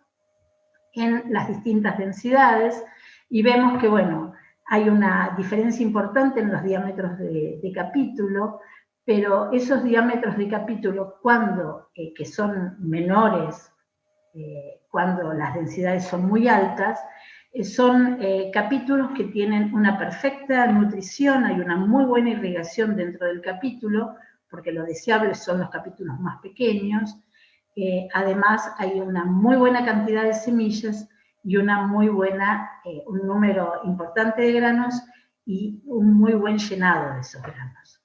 en las distintas densidades, y vemos que, bueno, hay una diferencia importante en los diámetros de capítulo, pero esos diámetros de capítulo, que son menores, cuando las densidades son muy altas, son capítulos que tienen una perfecta nutrición, hay una muy buena irrigación dentro del capítulo, porque lo deseable son los capítulos más pequeños. Además, hay una muy buena cantidad de semillas y un número importante de granos y un muy buen llenado de esos granos.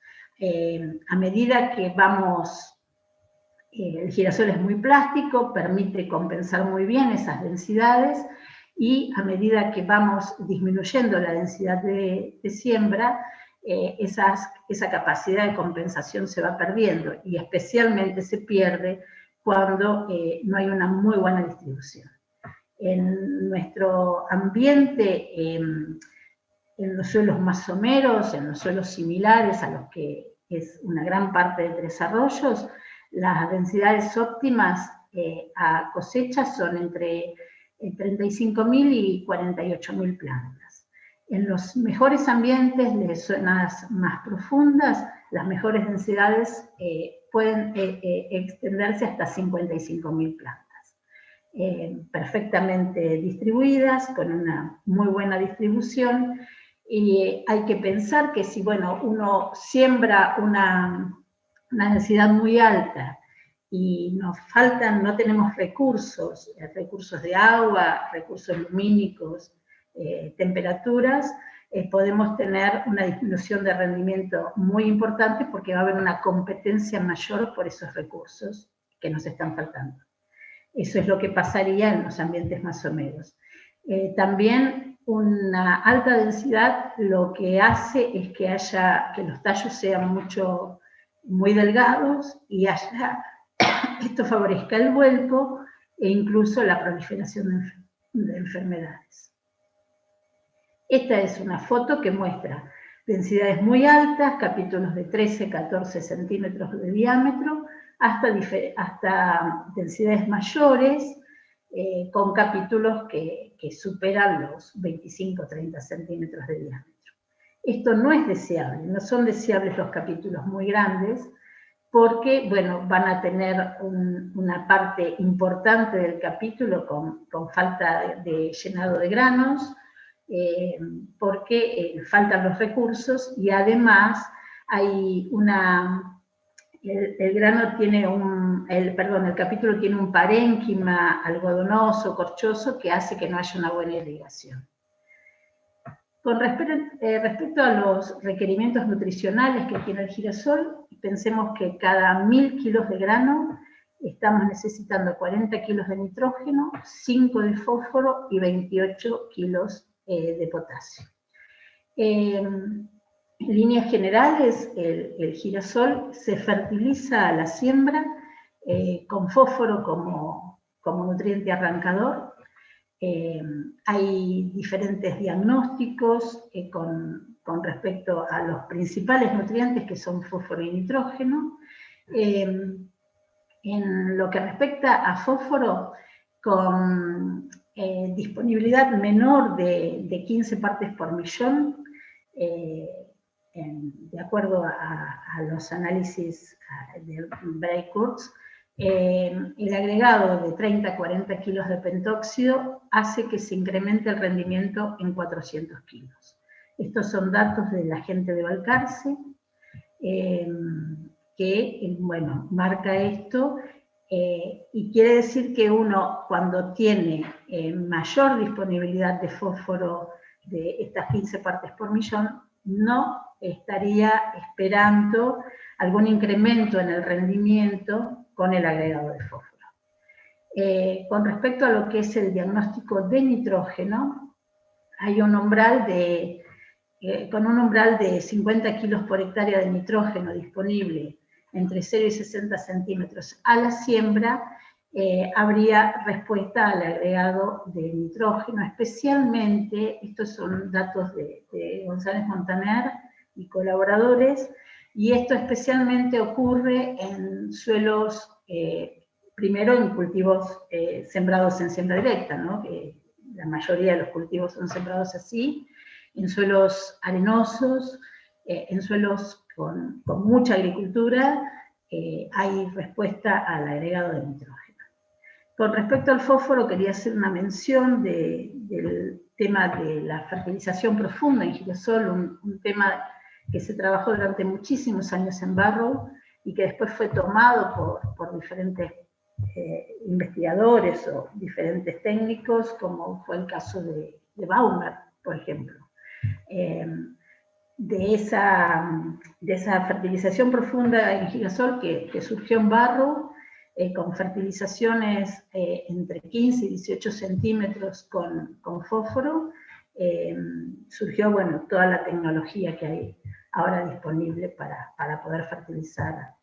A medida que vamos, el girasol es muy plástico, permite compensar muy bien esas densidades, y a medida que vamos disminuyendo la densidad de siembra, esa capacidad de compensación se va perdiendo, y especialmente se pierde cuando no hay una muy buena distribución. En nuestro ambiente, en los suelos más someros, en los suelos similares a los que es una gran parte de Tres Arroyos, las densidades óptimas a cosecha son entre 35.000 y 48.000 plantas. En los mejores ambientes de zonas más profundas, las mejores densidades pueden extenderse hasta 55.000 plantas. Perfectamente distribuidas, con una muy buena distribución, y hay que pensar que si, bueno, uno siembra una densidad muy alta y no tenemos recursos de agua, recursos lumínicos, temperaturas, podemos tener una disminución de rendimiento muy importante, porque va a haber una competencia mayor por esos recursos que nos están faltando. Eso es lo que pasaría en los ambientes más someros. También una alta densidad lo que hace es que los tallos sean muy delgados, y esto favorezca el vuelco e incluso la proliferación de enfermedades. Esta es una foto que muestra densidades muy altas, capítulos de 13-14 centímetros de diámetro, hasta densidades mayores, con capítulos que superan los 25-30 centímetros de diámetro. Esto no es deseable, no son deseables los capítulos muy grandes, porque, bueno, van a tener una parte importante del capítulo con falta de llenado de granos, porque faltan los recursos, y además hay el capítulo tiene un parénquima algodonoso, corchoso, que hace que no haya una buena irrigación. Respecto a los requerimientos nutricionales que tiene el girasol, pensemos que cada 1000 kilos de grano estamos necesitando 40 kilos de nitrógeno, 5 de fósforo y 28 kilos de potasio. En líneas generales, el girasol se fertiliza a la siembra con fósforo como nutriente arrancador. Hay diferentes diagnósticos con respecto a los principales nutrientes que son fósforo y nitrógeno. En lo que respecta a fósforo, con disponibilidad menor de 15 partes por millón, de acuerdo a los análisis de Bray-Kurtz, el agregado de 30 a 40 kilos de pentóxido hace que se incremente el rendimiento en 400 kilos. Estos son datos de la gente de Balcarce, que, bueno, marca esto, y quiere decir que uno, cuando tiene mayor disponibilidad de fósforo de estas 15 partes por millón, no estaría esperando algún incremento en el rendimiento con el agregado de fósforo. Con respecto a lo que es el diagnóstico de nitrógeno, hay un umbral con un umbral de 50 kilos por hectárea de nitrógeno disponible entre 0 y 60 centímetros a la siembra, habría respuesta al agregado de nitrógeno, especialmente, estos son datos de González Montaner y colaboradores, y esto especialmente ocurre en suelos, primero en cultivos sembrados en siembra directa, ¿no? Que la mayoría de los cultivos son sembrados así, en suelos arenosos, en suelos con mucha agricultura, hay respuesta al agregado de nitrógeno. Con respecto al fósforo, quería hacer una mención del tema de la fertilización profunda en girasol, un tema que se trabajó durante muchísimos años en Barrow y que después fue tomado por diferentes investigadores o diferentes técnicos, como fue el caso de Baumer, por ejemplo. De esa fertilización profunda en girasol que surgió en Barrow, con fertilizaciones entre 15 y 18 centímetros con fósforo, surgió, bueno, toda la tecnología que hay ahora disponible para poder fertilizar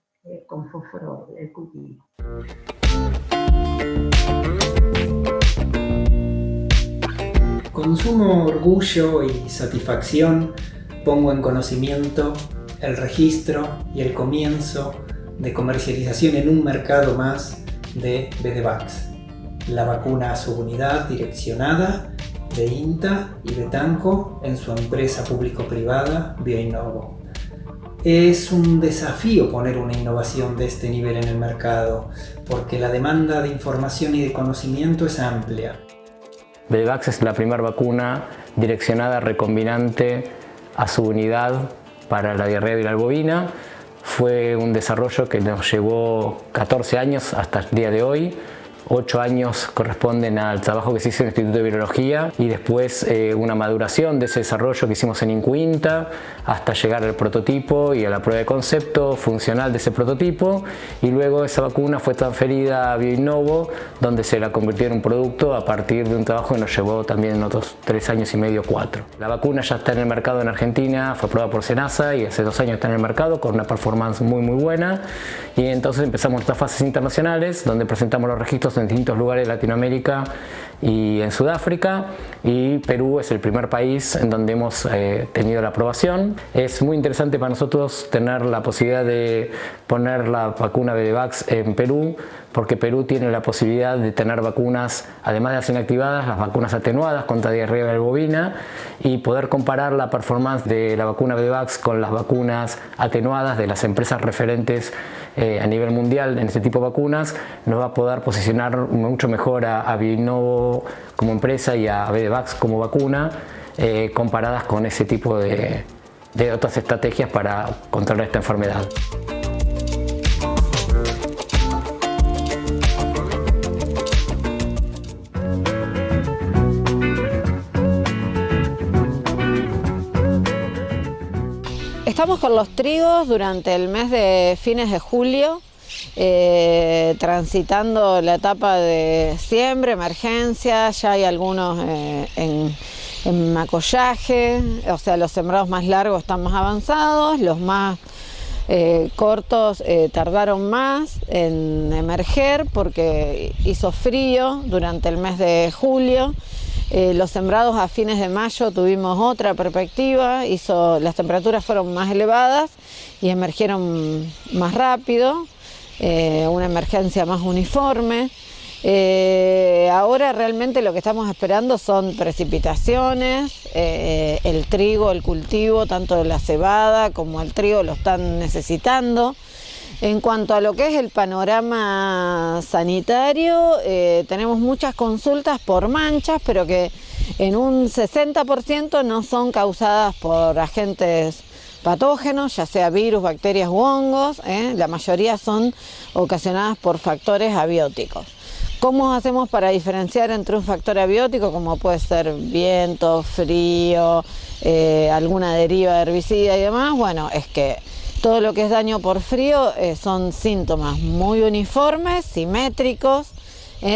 con fósforo el cultivo. Con sumo orgullo y satisfacción pongo en conocimiento el registro y el comienzo de comercialización en un mercado más de Bedevax, la vacuna subunidad direccionada de INTA y Betanco en su empresa público-privada Bioinnovo. Es un desafío poner una innovación de este nivel en el mercado, porque la demanda de información y de conocimiento es amplia. Bedevax es la primera vacuna direccionada recombinante a subunidad para la diarrea viral bovina. Fue un desarrollo que nos llevó 14 años hasta el día de hoy. 8 años corresponden al trabajo que se hizo en el Instituto de Virología y después una maduración de ese desarrollo que hicimos en INCUINTA hasta llegar al prototipo y a la prueba de concepto funcional de ese prototipo, y luego esa vacuna fue transferida a Bioinnovo, donde se la convirtió en un producto a partir de un trabajo que nos llevó también otros 3 años y medio, 4. La vacuna ya está en el mercado en Argentina, fue aprobada por SENASA y hace 2 años está en el mercado con una performance muy buena, y entonces empezamos nuestras fases internacionales donde presentamos los registros en distintos lugares de Latinoamérica y en Sudáfrica, y Perú es el primer país en donde hemos tenido la aprobación. Es muy interesante para nosotros tener la posibilidad de poner la vacuna Bedevax en Perú, porque Perú tiene la posibilidad de tener vacunas, además de las inactivadas, las vacunas atenuadas contra diarrea viral bovina, y poder comparar la performance de la vacuna Bedevax con las vacunas atenuadas de las empresas referentes a nivel mundial en este tipo de vacunas, nos va a poder posicionar mucho mejor a Bioinnovo como empresa y a Bedevax como vacuna, comparadas con ese tipo de otras estrategias para controlar esta enfermedad. estamos con los trigos durante el mes de fines de julio, transitando la etapa de siembra, emergencia, ya hay algunos en macollaje, o sea, los sembrados más largos están más avanzados, los más cortos tardaron más en emerger porque hizo frío durante el mes de julio. Los sembrados a fines de mayo tuvimos otra perspectiva, las temperaturas fueron más elevadas y emergieron más rápido, una emergencia más uniforme. Ahora realmente lo que estamos esperando son precipitaciones, el trigo, el cultivo, tanto la cebada como el trigo lo están necesitando. En cuanto a lo que es el panorama sanitario, tenemos muchas consultas por manchas, pero que en un 60% no son causadas por agentes patógenos, ya sea virus, bacterias u hongos, la mayoría son ocasionadas por factores abióticos. ¿Cómo hacemos para diferenciar entre un factor abiótico, como puede ser viento, frío, alguna deriva de herbicida y demás? Bueno, es que todo lo que es daño por frío son síntomas muy uniformes, simétricos,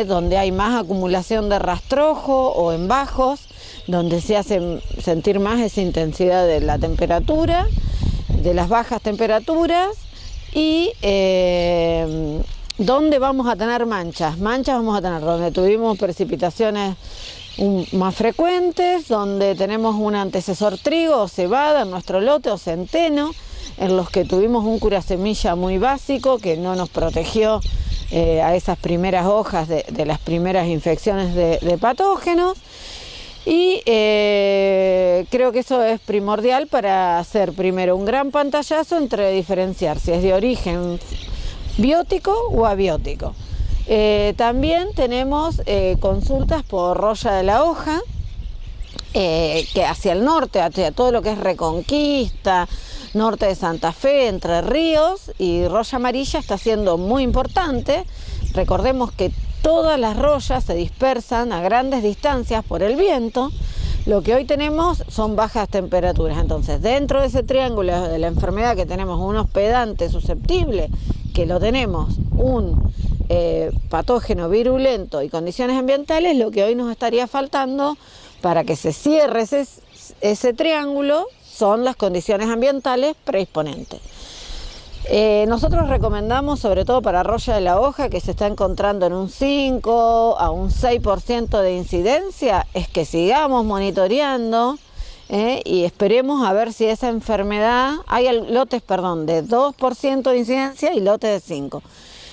donde hay más acumulación de rastrojo o en bajos, donde se hace sentir más esa intensidad de la temperatura, de las bajas temperaturas y ¿dónde vamos a tener manchas? Manchas vamos a tener donde tuvimos precipitaciones más frecuentes, donde tenemos un antecesor trigo o cebada en nuestro lote o centeno, en los que tuvimos un curasemilla muy básico que no nos protegió a esas primeras hojas de las primeras infecciones de patógenos. Y creo que eso es primordial para hacer primero un gran pantallazo entre diferenciar si es de origen biótico o abiótico. También tenemos consultas por roya de la hoja, que hacia el norte, hacia todo lo que es Reconquista, norte de Santa Fe, Entre Ríos, y roya amarilla está siendo muy importante. Recordemos que todas las royas se dispersan a grandes distancias por el viento. Lo que hoy tenemos son bajas temperaturas. Entonces, dentro de ese triángulo de la enfermedad que tenemos un hospedante susceptible, que lo tenemos, un patógeno virulento y condiciones ambientales, lo que hoy nos estaría faltando para que se cierre ese triángulo son las condiciones ambientales predisponentes. Nosotros recomendamos, sobre todo para roya de la hoja, que se está encontrando en un 5 a un 6% de incidencia, es que sigamos monitoreando y esperemos a ver si esa enfermedad, hay lotes, de 2% de incidencia y lotes de 5%.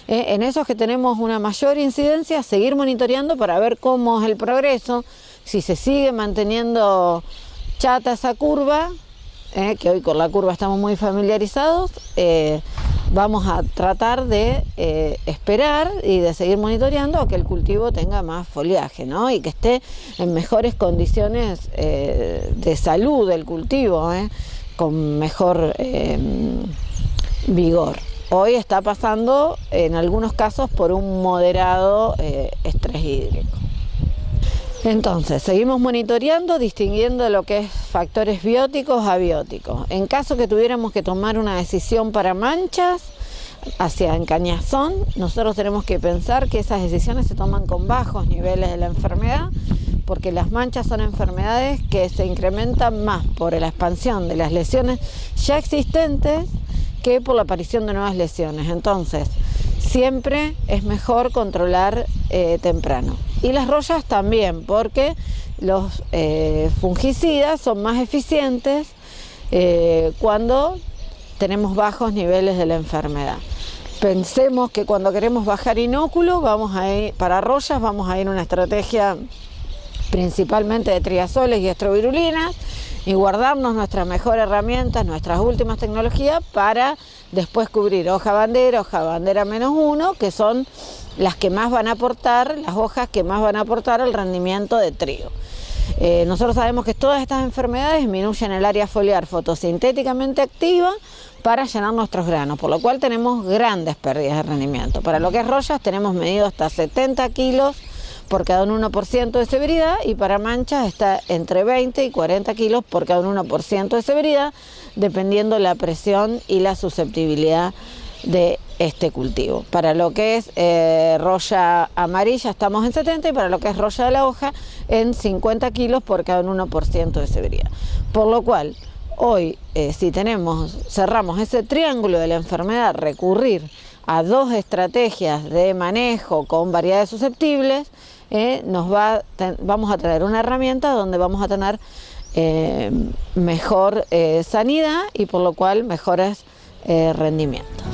En esos que tenemos una mayor incidencia, seguir monitoreando para ver cómo es el progreso, si se sigue manteniendo chata esa curva, que hoy con la curva estamos muy familiarizados, vamos a tratar de esperar y de seguir monitoreando a que el cultivo tenga más foliaje, ¿no? Y que esté en mejores condiciones de salud del cultivo, con mejor vigor. Hoy está pasando en algunos casos por un moderado estrés hídrico. Entonces, seguimos monitoreando, distinguiendo lo que es factores bióticos a abióticos. En caso que tuviéramos que tomar una decisión para manchas hacia encañazón, nosotros tenemos que pensar que esas decisiones se toman con bajos niveles de la enfermedad, porque las manchas son enfermedades que se incrementan más por la expansión de las lesiones ya existentes que por la aparición de nuevas lesiones. Entonces, siempre es mejor controlar temprano. Y las royas también, porque los fungicidas son más eficientes cuando tenemos bajos niveles de la enfermedad. Pensemos que cuando queremos bajar inóculo, para royas vamos a ir a una estrategia principalmente de triazoles y estrovirulinas y guardarnos nuestras mejores herramientas, nuestras últimas tecnologías para después cubrir hoja bandera -1, que son las que más van a aportar, las hojas que más van a aportar al rendimiento de trigo. Nosotros sabemos que todas estas enfermedades disminuyen el área foliar fotosintéticamente activa para llenar nuestros granos, por lo cual tenemos grandes pérdidas de rendimiento. Para lo que es royas tenemos medido hasta 70 kilos por cada un 1% de severidad, y para manchas está entre 20 y 40 kilos por cada un 1% de severidad, dependiendo la presión y la susceptibilidad de este cultivo. Para lo que es roya amarilla estamos en 70, y para lo que es roya de la hoja en 50 kilos por cada un 1% de severidad. Por lo cual, hoy si cerramos ese triángulo de la enfermedad, recurrir a 2 estrategias de manejo con variedades susceptibles, vamos a traer una herramienta donde vamos a tener mejor sanidad y por lo cual mejores rendimientos.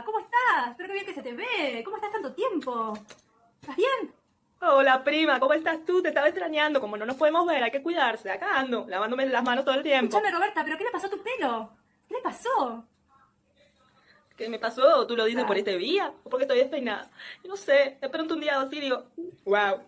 ¿Cómo estás? Pero qué bien que se te ve. ¿Cómo estás tanto tiempo? ¿Estás bien? Hola prima, ¿cómo estás tú? Te estaba extrañando. Como no nos podemos ver, hay que cuidarse. Acá ando, lavándome las manos todo el tiempo. Escúchame, Roberta, ¿pero qué le pasó a tu pelo? ¿Qué le pasó? ¿Qué me pasó? ¿Tú lo dices por este día? ¿O porque estoy despeinada? Yo no sé, de pronto un día así digo, wow.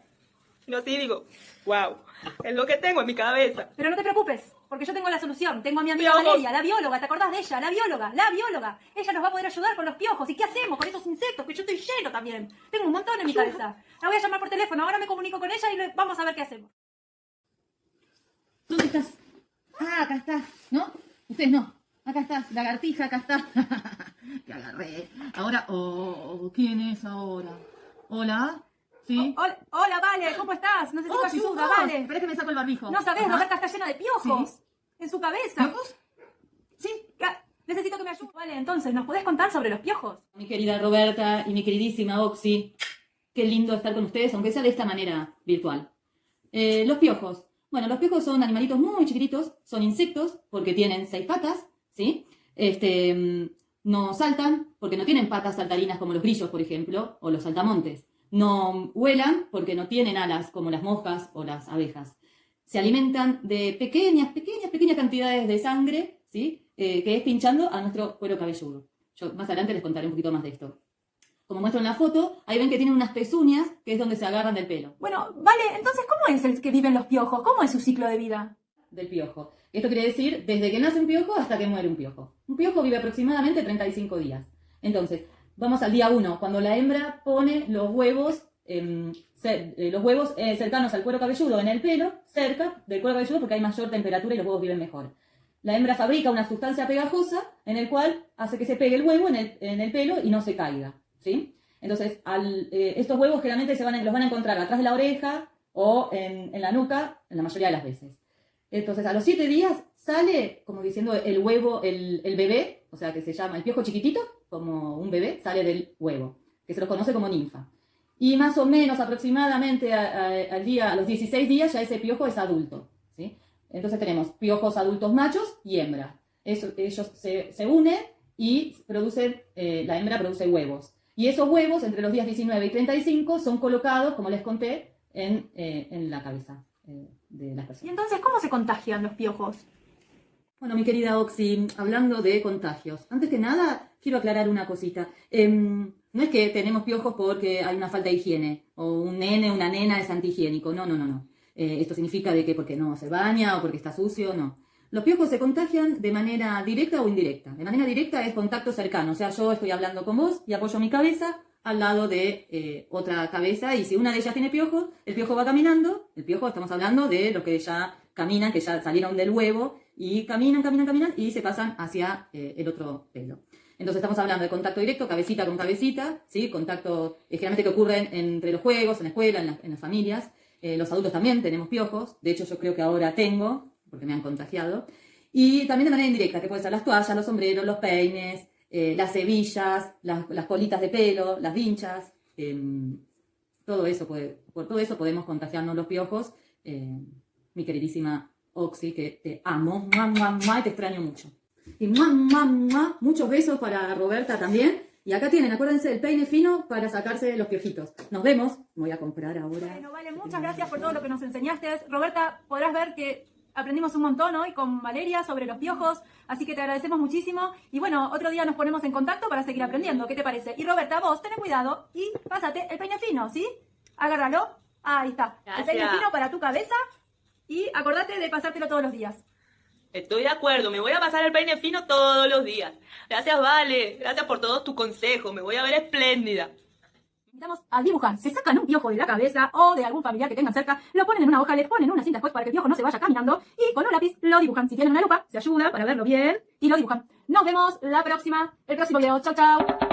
No así digo, wow. Es lo que tengo en mi cabeza. Pero no te preocupes, porque yo tengo la solución. Tengo a mi amiga Piojos. Valeria, la bióloga, ¿te acordás de ella? La bióloga. Ella nos va a poder ayudar con los piojos. ¿Y qué hacemos con esos insectos? Que yo estoy lleno también. Tengo un montón en mi cabeza. La voy a llamar por teléfono, ahora me comunico con ella y vamos a ver qué hacemos. ¿Dónde estás? Ah, acá estás, ¿no? Ustedes no. Acá estás, lagartija, acá está. Te agarré. Ahora, ¿quién es ahora? ¿Hola? ¿Sí? Hola, Vale, ¿cómo estás? Necesito ayuda, Vale. Espera que me saco el barbijo. No sabés, Ajá. Roberta está llena de piojos. Sí. En su cabeza. ¿Piojos? Sí. Necesito que me ayudes. Vale, entonces, ¿nos podés contar sobre los piojos? Mi querida Roberta y mi queridísima Oxy. Qué lindo estar con ustedes, aunque sea de esta manera virtual. Los piojos. Bueno, los piojos son animalitos muy chiquititos, son insectos porque tienen 6 patas, ¿sí? No saltan porque no tienen patas saltarinas como los grillos, por ejemplo, o los saltamontes. No vuelan porque no tienen alas como las moscas o las abejas. Se alimentan de pequeñas cantidades de sangre, ¿sí? Que es pinchando a nuestro cuero cabelludo. Yo más adelante les contaré un poquito más de esto. Como muestro en la foto, ahí ven que tienen unas pezuñas, que es donde se agarran del pelo. Bueno, vale, entonces, ¿cómo es el que viven los piojos? ¿Cómo es su ciclo de vida? Del piojo. Esto quiere decir desde que nace un piojo hasta que muere un piojo. Un piojo vive aproximadamente 35 días. Entonces, vamos al día 1, cuando la hembra pone los huevos cercanos al cuero cabelludo en el pelo, cerca del cuero cabelludo porque hay mayor temperatura y los huevos viven mejor. La hembra fabrica una sustancia pegajosa en el cual hace que se pegue el huevo en el pelo y no se caiga, ¿sí? Entonces, estos huevos generalmente los van a encontrar atrás de la oreja o en la nuca, en la mayoría de las veces. Entonces, a los 7 días sale, como diciendo, el huevo, el bebé, o sea, que se llama el piojo chiquitito, como un bebé, sale del huevo, que se lo conoce como ninfa. Y más o menos, aproximadamente a los 16 días, ya ese piojo es adulto, ¿sí? Entonces tenemos piojos adultos machos y hembra. Ellos se unen y la hembra produce huevos. Y esos huevos, entre los días 19 y 35, son colocados, como les conté, en la cabeza de las personas. ¿Y entonces cómo se contagian los piojos? Bueno, mi querida Oxy, hablando de contagios, antes que nada quiero aclarar una cosita. No es que tenemos piojos porque hay una falta de higiene, o un nene, una nena es antihigiénico, no. Esto significa de que porque no se baña o porque está sucio, no. Los piojos se contagian de manera directa o indirecta. De manera directa es contacto cercano, o sea, yo estoy hablando con vos y apoyo mi cabeza al lado de otra cabeza, y si una de ellas tiene piojos, el piojo va caminando. El piojo, estamos hablando de los que ya caminan, que ya salieron del huevo, y caminan, y se pasan hacia el otro pelo. Entonces estamos hablando de contacto directo, cabecita con cabecita, ¿sí? Contacto generalmente que ocurren entre los juegos, en la escuela, en las familias. Los adultos también tenemos piojos, de hecho yo creo que ahora tengo, porque me han contagiado. Y también de manera indirecta, que pueden ser las toallas, los sombreros, los peines, las hebillas, las colitas de pelo, las vinchas. Por todo eso podemos contagiarnos los piojos. Mi queridísima Oxy, que te amo, y te extraño mucho. Y muchos besos para Roberta también. Y acá tienen, acuérdense, el peine fino para sacarse los piojitos. Nos vemos. Voy a comprar ahora. Bueno, vale, muchas gracias por todo lo que nos enseñaste. Roberta, podrás ver que aprendimos un montón hoy con Valeria sobre los piojos, así que te agradecemos muchísimo. Y bueno, otro día nos ponemos en contacto para seguir aprendiendo. ¿Qué te parece? Y Roberta, vos, ten cuidado y pásate el peine fino, ¿sí? Agárralo. Ahí está. Gracias. El peine fino para tu cabeza y acordate de pasártelo todos los días. Estoy de acuerdo, me voy a pasar el peine fino todos los días. Gracias, Vale. Gracias por todos tus consejos. Me voy a ver espléndida. Invitamos a dibujar. Se sacan un piojo de la cabeza o de algún familiar que tengan cerca, lo ponen en una hoja, le ponen una cinta después para que el piojo no se vaya caminando y con un lápiz lo dibujan. Si tienen una lupa, se ayuda para verlo bien y lo dibujan. Nos vemos el próximo video. Chau, chau.